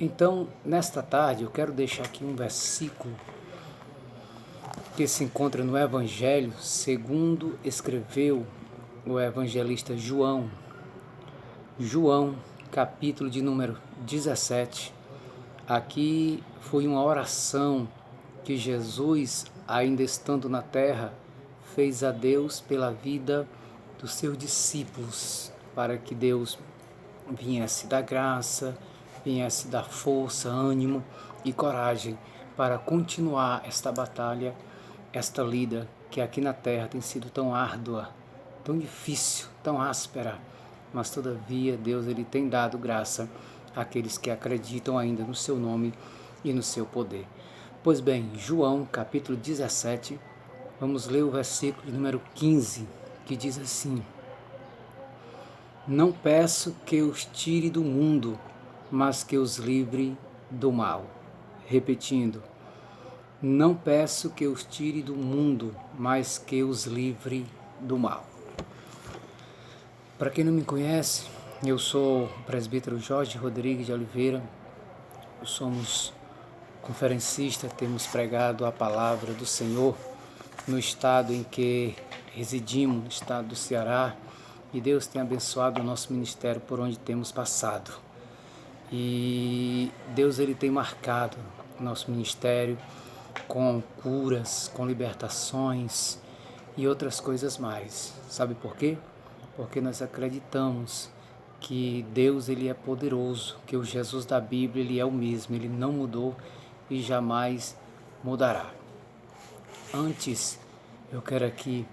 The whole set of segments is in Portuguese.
Então, nesta tarde, eu quero deixar aqui um versículo que se encontra no Evangelho, segundo escreveu o evangelista João. João, capítulo de número 17. Aqui foi uma oração que Jesus, ainda estando na terra, fez a Deus pela vida dos seus discípulos, para que Deus viesse dar graça, viesse dar força, ânimo e coragem para continuar esta batalha, esta lida que aqui na terra tem sido tão árdua, tão difícil, tão áspera, mas todavia Deus ele tem dado graça àqueles que acreditam ainda no seu nome e no seu poder. Pois bem, João capítulo 17, vamos ler o versículo número 15, que diz assim: Não peço que os tire do mundo, mas que os livre do mal. Repetindo, não peço que os tire do mundo, mas que os livre do mal. Para quem não me conhece, eu sou o presbítero Jorge Rodrigues de Oliveira. Somos conferencistas, temos pregado a palavra do Senhor no estado em que residimos, no estado do Ceará, e Deus tem abençoado o nosso ministério por onde temos passado. E Deus ele tem marcado o nosso ministério com curas, com libertações e outras coisas mais. Sabe por quê? Porque nós acreditamos que Deus ele é poderoso, que o Jesus da Bíblia ele é o mesmo, ele não mudou e jamais mudará. Antes, eu quero aqui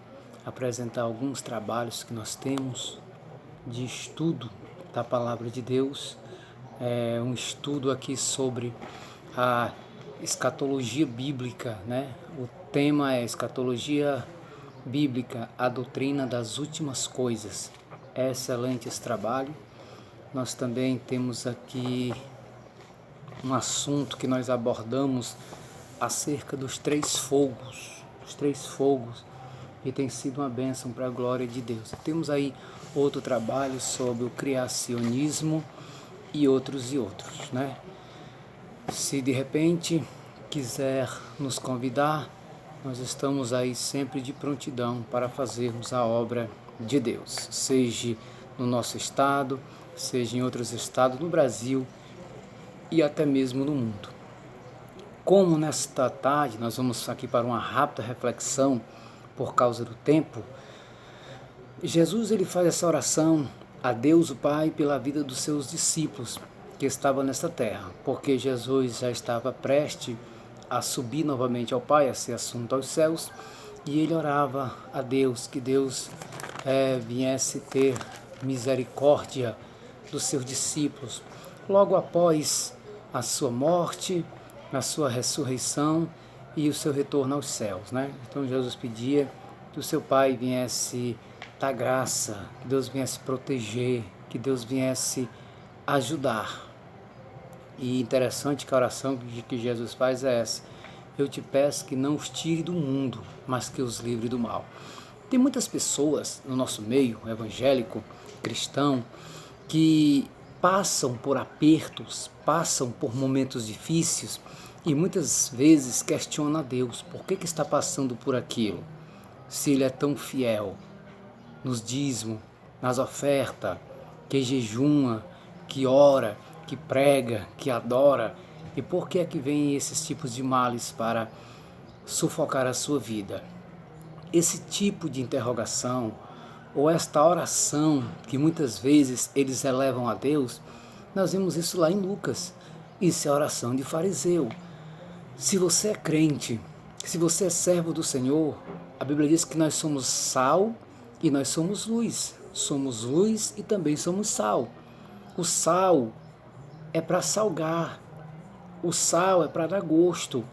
apresentar alguns trabalhos que nós temos de estudo da Palavra de Deus, um estudo aqui sobre a escatologia bíblica, né? O tema é escatologia bíblica, a doutrina das últimas coisas. É excelente esse trabalho. Nós também temos aqui um assunto que nós abordamos acerca dos três fogos, e tem sido uma bênção para a glória de Deus. Temos aí outro trabalho sobre o criacionismo e outros, né? Se de repente quiser nos convidar, nós estamos aí sempre de prontidão para fazermos a obra de Deus, seja no nosso estado, seja em outros estados do Brasil e até mesmo no mundo. Como nesta tarde nós vamos aqui para uma rápida reflexão por causa do tempo, Jesus ele faz essa oração a Deus o Pai pela vida dos seus discípulos que estavam nesta terra, porque Jesus já estava prestes a subir novamente ao Pai, a ser assunto aos céus, e ele orava a Deus que Deus viesse ter misericórdia dos seus discípulos logo após a sua morte, a sua ressurreição e o seu retorno aos céus, né? Então Jesus pedia que o seu Pai viesse dar graça, que Deus viesse proteger, que Deus viesse ajudar. E interessante que a oração que Jesus faz é essa: eu te peço que não os tire do mundo, mas que os livre do mal. Tem muitas pessoas no nosso meio evangélico, cristão, que passam por apertos, passam por momentos difíceis e muitas vezes questionam a Deus por que está passando por aquilo, se Ele é tão fiel nos dízimos, nas ofertas, que jejuma, que ora, que prega, que adora, e por que é que vem esses tipos de males para sufocar a sua vida? Esse tipo de interrogação, ou esta oração que muitas vezes eles elevam a Deus, nós vemos isso lá em Lucas. Isso é a oração de fariseu. Se você é crente, se você é servo do Senhor, a Bíblia diz que nós somos sal e nós somos luz. Somos luz e também somos sal. O sal é para salgar, o sal é para dar gosto,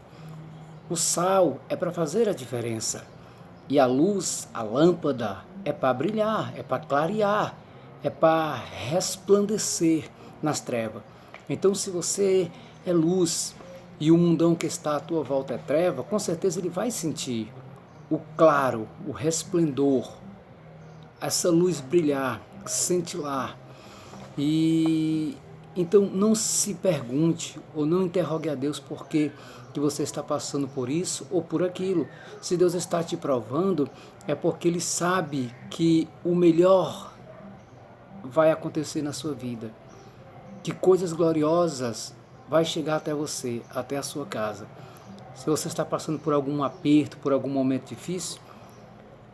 o sal é para fazer a diferença. E a luz, a lâmpada, é para brilhar, é para clarear, é para resplandecer nas trevas. Então, se você é luz e o mundão que está à tua volta é treva, com certeza ele vai sentir o claro, o resplendor, essa luz brilhar, cintilar. E Então não se pergunte ou não interrogue a Deus por que você está passando por isso ou por aquilo. Se Deus está te provando, é porque Ele sabe que o melhor vai acontecer na sua vida, que coisas gloriosas vai chegar até você, até a sua casa. Se você está passando por algum aperto, por algum momento difícil,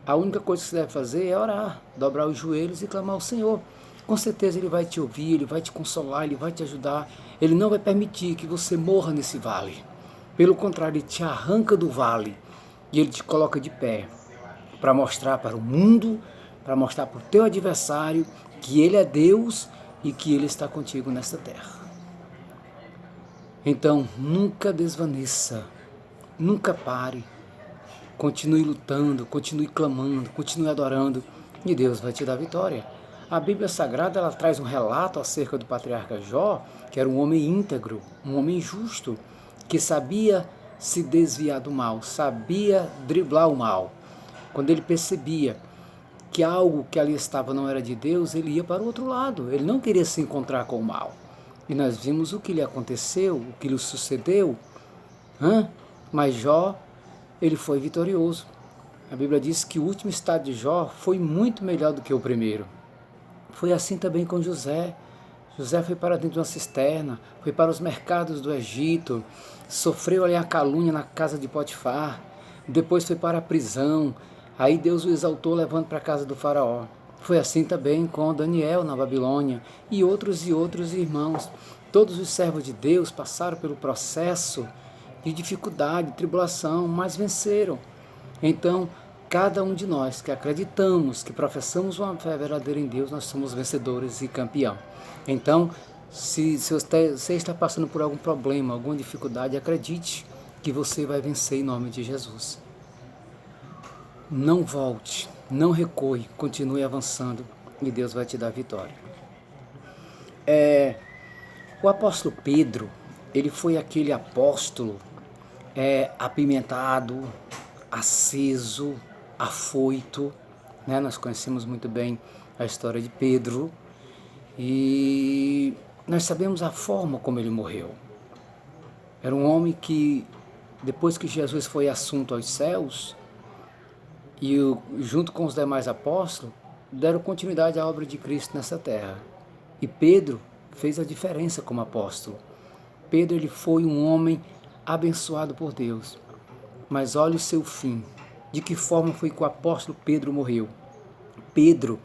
a única coisa que você deve fazer é orar, dobrar os joelhos e clamar ao Senhor. Com certeza Ele vai te ouvir, Ele vai te consolar, Ele vai te ajudar. Ele não vai permitir que você morra nesse vale. Pelo contrário, Ele te arranca do vale e Ele te coloca de pé para mostrar para o mundo, para mostrar para o teu adversário que Ele é Deus e que Ele está contigo nesta terra. Então, nunca desvaneça, nunca pare. Continue lutando, continue clamando, continue adorando e Deus vai te dar vitória. A Bíblia Sagrada ela traz um relato acerca do patriarca Jó, que era um homem íntegro, um homem justo, que sabia se desviar do mal, sabia driblar o mal. Quando ele percebia que algo que ali estava não era de Deus, ele ia para o outro lado, ele não queria se encontrar com o mal. E nós vimos o que lhe aconteceu, o que lhe sucedeu. Mas Jó, ele foi vitorioso. A Bíblia diz que o último estado de Jó foi muito melhor do que o primeiro. Foi assim também com José. José foi para dentro de uma cisterna, foi para os mercados do Egito, sofreu ali a calúnia na casa de Potifar, depois foi para a prisão, aí Deus o exaltou levando para a casa do faraó. Foi assim também com Daniel na Babilônia e outros irmãos. Todos os servos de Deus passaram pelo processo de dificuldade, tribulação, mas venceram. Então, cada um de nós que acreditamos, que professamos uma fé verdadeira em Deus, nós somos vencedores e campeão. Então, se você está passando por algum problema, alguma dificuldade, acredite que você vai vencer em nome de Jesus. Não volte, não recue, continue avançando e Deus vai te dar vitória. O apóstolo Pedro, ele foi aquele apóstolo apimentado, aceso, afoito, né? Nós conhecemos muito bem a história de Pedro e nós sabemos a forma como ele morreu. Era um homem que, depois que Jesus foi assunto aos céus, e junto com os demais apóstolos, deram continuidade à obra de Cristo nessa terra. E Pedro fez a diferença como apóstolo. Pedro ele foi um homem abençoado por Deus. Mas olha o seu fim. De que forma foi que o apóstolo Pedro morreu? Pedro,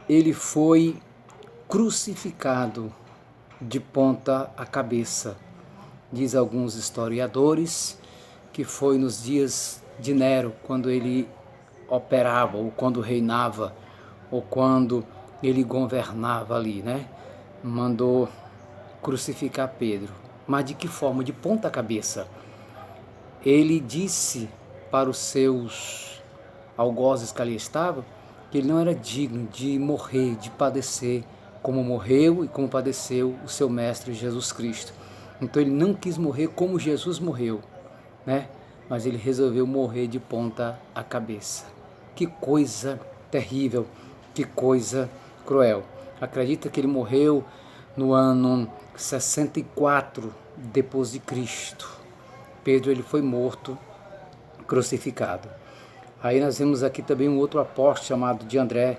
ele foi crucificado de ponta a cabeça. Diz alguns historiadores que foi nos dias de Nero, quando ele operava, ou quando reinava, ou quando ele governava ali, né? Mandou crucificar Pedro. Mas de que forma? De ponta cabeça. Ele disse para os seus algozes que ali estavam que ele não era digno de morrer, de padecer como morreu e como padeceu o seu mestre Jesus Cristo. Então ele não quis morrer como Jesus morreu, né? Mas ele resolveu morrer de ponta a cabeça. Que coisa terrível, que coisa cruel. Acredita que ele morreu no ano 64 depois de Cristo. Pedro ele foi morto, crucificado. Aí nós vemos aqui também um outro apóstolo chamado de André.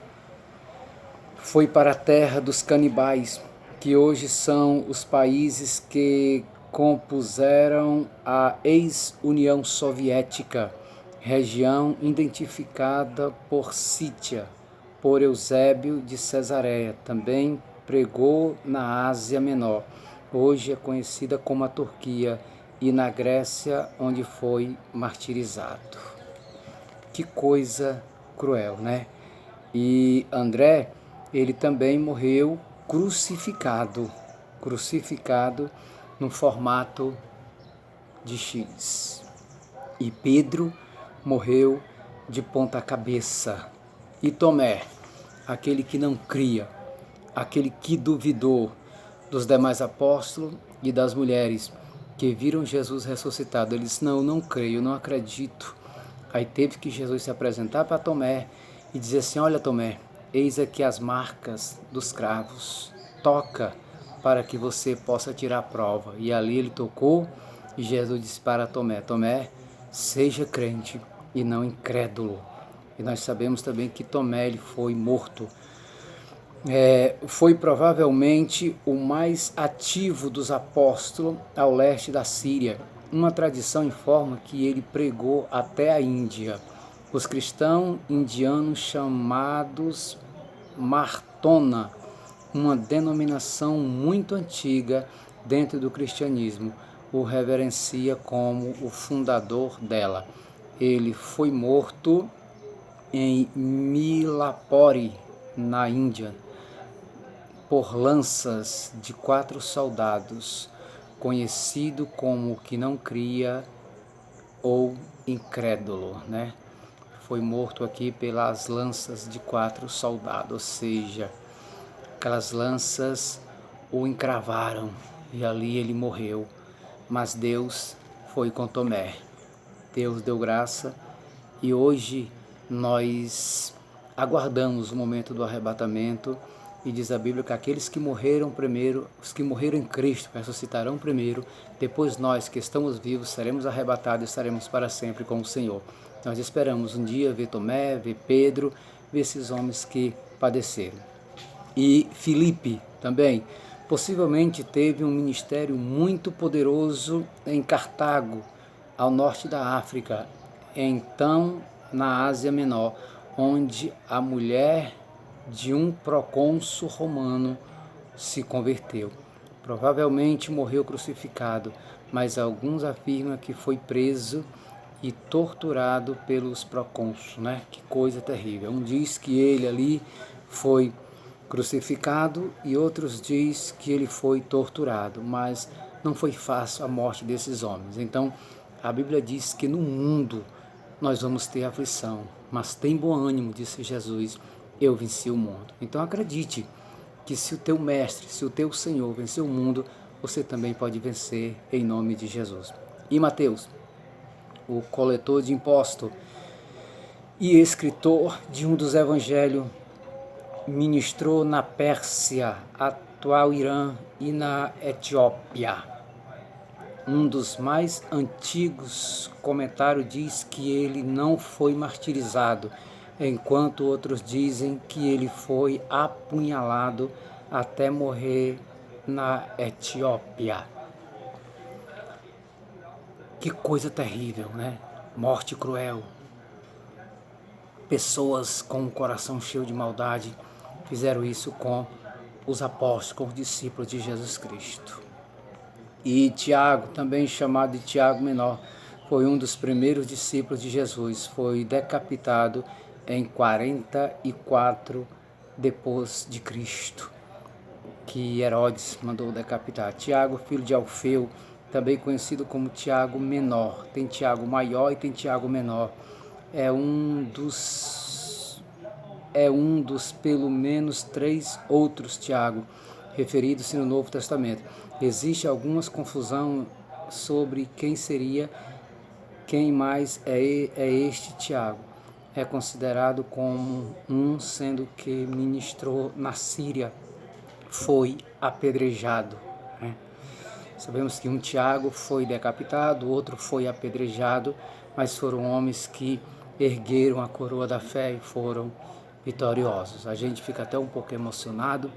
Foi para a terra dos canibais, que hoje são os países que compuseram a ex-União Soviética, região identificada por Sítia, por Eusébio de Cesareia. Também pregou na Ásia Menor, hoje é conhecida como a Turquia, e na Grécia, onde foi martirizado. Que coisa cruel, né? E André, ele também morreu crucificado no formato de X. E Pedro morreu de ponta cabeça. E Tomé, aquele que não cria, aquele que duvidou dos demais apóstolos e das mulheres que viram Jesus ressuscitado, ele disse: não creio, não acredito. Aí teve que Jesus se apresentar para Tomé e dizer assim: olha Tomé, eis aqui as marcas dos cravos, toca para que você possa tirar a prova. E ali ele tocou e Jesus disse para Tomé: Tomé, seja crente e não incrédulo. E nós sabemos também que Tomé ele foi morto. Foi provavelmente o mais ativo dos apóstolos ao leste da Síria. Uma tradição informa que ele pregou até a Índia. Os cristãos indianos chamados Martona, uma denominação muito antiga dentro do cristianismo, o reverencia como o fundador dela. Ele foi morto em Milapore, na Índia, por lanças de 4 soldados, conhecido como o que não cria ou incrédulo, né? Foi morto aqui pelas lanças de 4 soldados, ou seja, aquelas lanças o encravaram e ali ele morreu. Mas Deus foi com Tomé. Deus deu graça e hoje nós aguardamos o momento do arrebatamento. E diz a Bíblia que aqueles que morreram primeiro, os que morreram em Cristo, ressuscitarão primeiro. Depois nós que estamos vivos seremos arrebatados e estaremos para sempre com o Senhor. Nós esperamos um dia ver Tomé, ver Pedro, ver esses homens que padeceram. E Filipe também, possivelmente teve um ministério muito poderoso em Cartago, ao norte da África, então na Ásia Menor, onde a mulher de um procônsul romano se converteu. Provavelmente morreu crucificado, mas alguns afirmam que foi preso e torturado pelos procônsuls, né? Que coisa terrível. Um diz que ele ali foi crucificado e outros diz que ele foi torturado, mas não foi fácil a morte desses homens. Então, a Bíblia diz que no mundo nós vamos ter aflição, mas tem bom ânimo, disse Jesus, eu venci o mundo. Então acredite que se o teu mestre, se o teu Senhor venceu o mundo, você também pode vencer em nome de Jesus. E Mateus, o coletor de imposto e escritor de um dos evangelhos, ministrou na Pérsia, atual Irã, e na Etiópia. Um dos mais antigos comentários diz que ele não foi martirizado, enquanto outros dizem que ele foi apunhalado até morrer na Etiópia. Que coisa terrível, né? Morte cruel. Pessoas com o coração cheio de maldade fizeram isso com os apóstolos, com os discípulos de Jesus Cristo. E Tiago, também chamado de Tiago Menor, foi um dos primeiros discípulos de Jesus. Foi decapitado em 44 depois de Cristo, que Herodes mandou decapitar. Tiago, filho de Alfeu, também conhecido como Tiago Menor. Tem Tiago Maior e tem Tiago Menor. É um dos pelo menos 3 outros Tiago referidos no Novo Testamento. Existe algumas confusão sobre quem mais é este Tiago. É considerado como um, sendo que ministrou na Síria, foi apedrejado, né? Sabemos que um Tiago foi decapitado, outro foi apedrejado, mas foram homens que ergueram a coroa da fé e foram vitoriosos. A gente fica até um pouco emocionado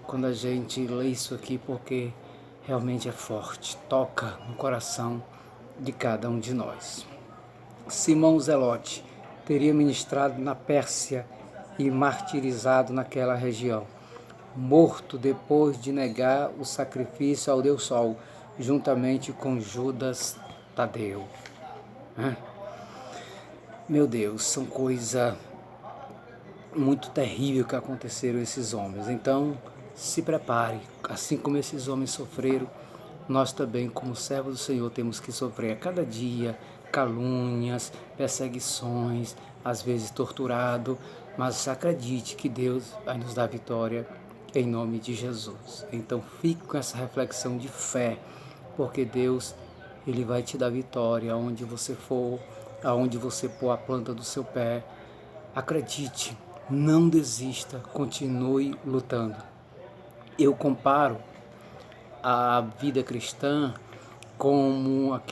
quando a gente lê isso aqui, porque realmente é forte, toca no coração de cada um de nós. Simão Zelote teria ministrado na Pérsia e martirizado naquela região, morto depois de negar o sacrifício ao Deus Sol, juntamente com Judas Tadeu. Meu Deus, são coisas muito terríveis que aconteceram a esses homens. Então, se prepare, assim como esses homens sofreram, nós também, como servos do Senhor, temos que sofrer a cada dia calúnias, perseguições, às vezes torturado, mas acredite que Deus vai nos dar vitória em nome de Jesus. Então fique com essa reflexão de fé, porque Deus, Ele vai te dar vitória aonde você for, aonde você pôr a planta do seu pé. Acredite, não desista, continue lutando. Eu comparo a vida cristã como aquele